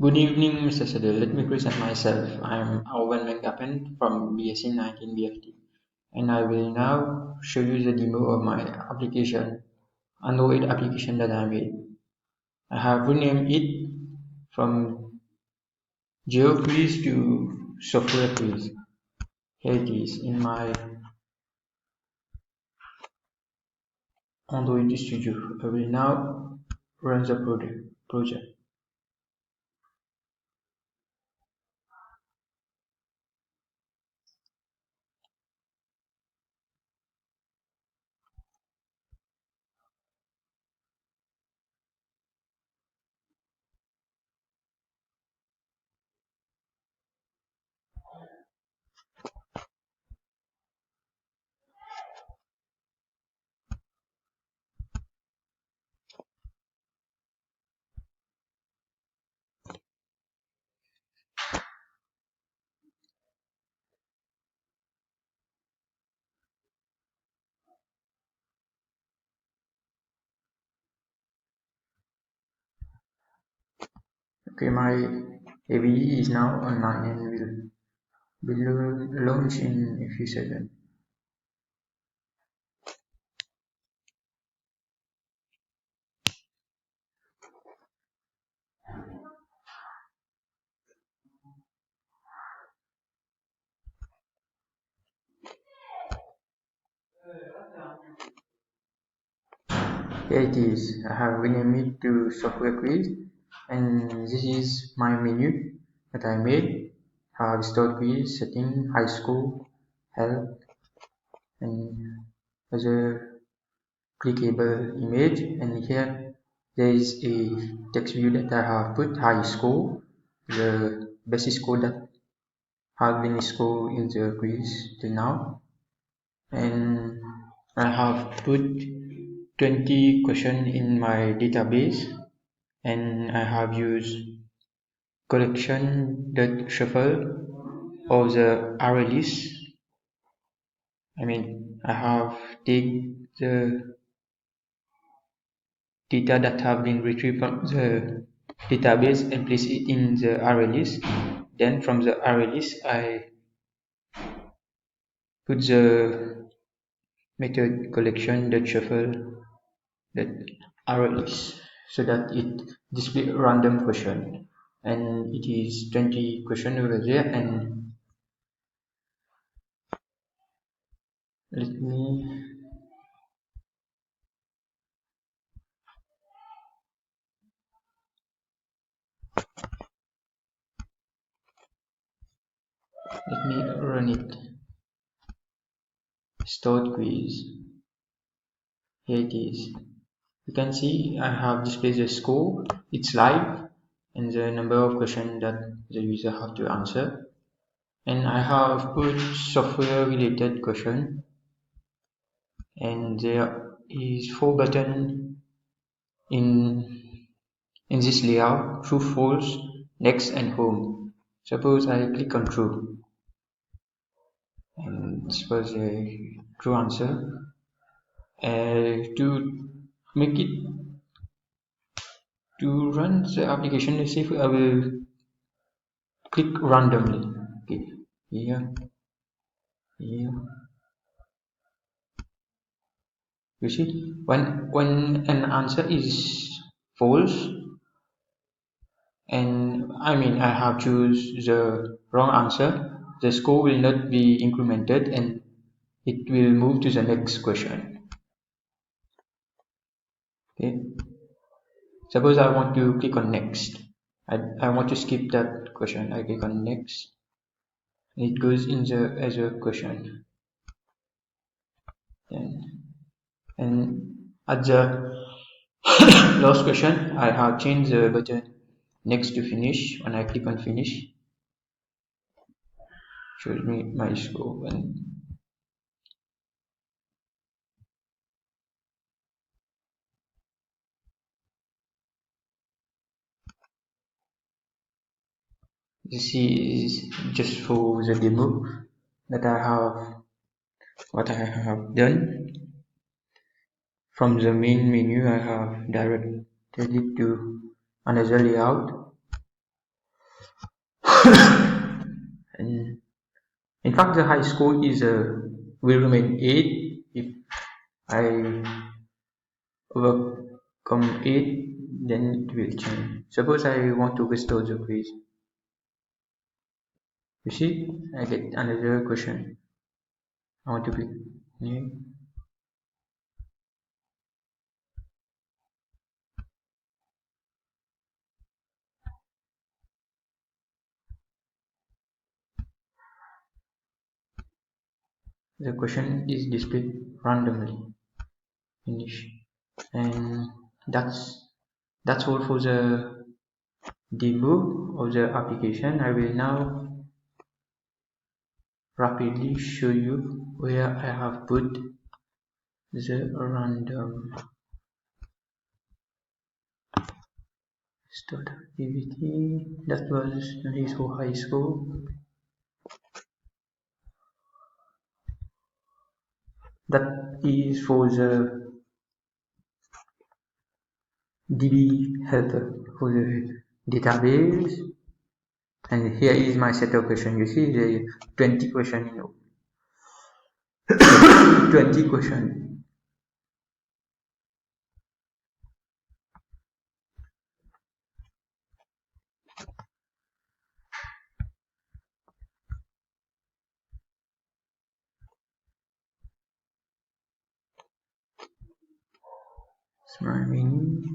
Good evening, Mr. Sadil. Let me present myself. I am Alvan Venkapan from BSc 19 BFT, and I will now show you the demo of my application, Android application that I made. I have renamed it from GeoQuiz to Software Quiz. Here it is in my Android Studio. I will now run the project. Okay, my AVE is now online and will launch in a few seconds. Here it is. I have renamed it to Software Quiz, and this is my menu that I made. I have stored quiz, setting, high school, help, and other clickable image. And here there is a text view that I have put high school, the basic score that have been scored in the quiz till now. And I have put 20 questions in my database, and I have used collection.shuffle of the array list. I have taken the data that have been retrieved from the database and place it in the array list. Then from the array list, I put the method collection.shuffle that array list so that it display random question, and it is 20 question over there. And let me run it. Start quiz. Here it is. You can see I have displayed the score, it's live, and the number of questions that the user have to answer. And I have put software related question, and there is 4 buttons in this layout: true, false, next, and home. Suppose I click on true, and this was a true answer. To make it to run the application, let's see if I will click randomly. Okay, here, here. You see, when an answer is false, and I have choose the wrong answer, the score will not be incremented, and it will move to the next question. Okay. Suppose I want to click on next. I want to skip that question. I click on next. It goes in the as a question. And at the last question, I have changed the button next to finish. When I click on finish, shows me my score. And this is just for the demo that I have what I have done. From the main menu, I have directed it to another layout. And in fact, the high score is will remain 8 if I overcome 8, then it will change. Suppose I want to restore the quiz. You see, I get another question. I want to click new. The question is displayed randomly. Finish. And that's all for the debug of the application. I will now rapidly show you where I have put the random start activity that was released for high school. That is for the DB helper for the database. And here is my setup question. You see the 20 question 20 question. Smart menu.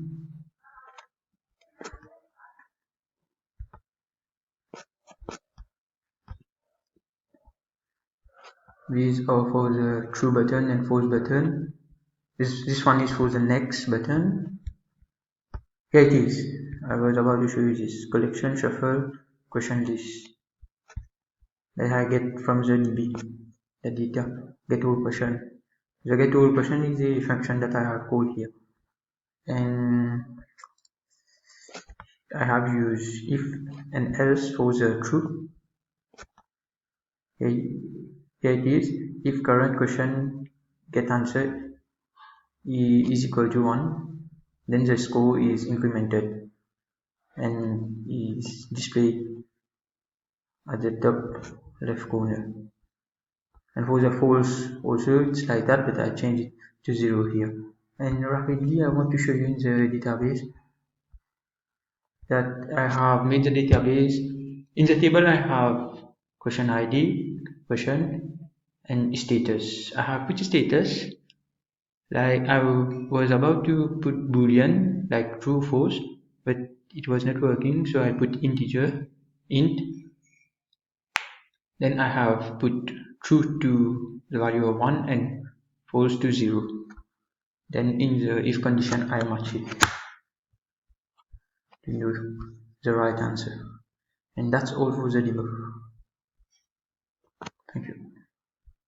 These are for the true button and false button. This one is for the next button. Here it is. I was about to show you this collection shuffle question list that I get from the DB, the data get all question. The get all question is the function that I have called here, and I have used if and else for the true. Here it is. If current question get answered is equal to 1, then the score is incremented and is displayed at the top left corner. And for the false also it's like that, but I change it to 0 here. And rapidly I want to show you in the database that I have made the database. In the table I have question ID, question, and status. I have put status like I was about to put boolean like true false, but it was not working, so I put integer int. Then I have put true to the value of 1 and false to 0. Then in the if condition I match it to the right answer. And that's all for the debug. Thank you.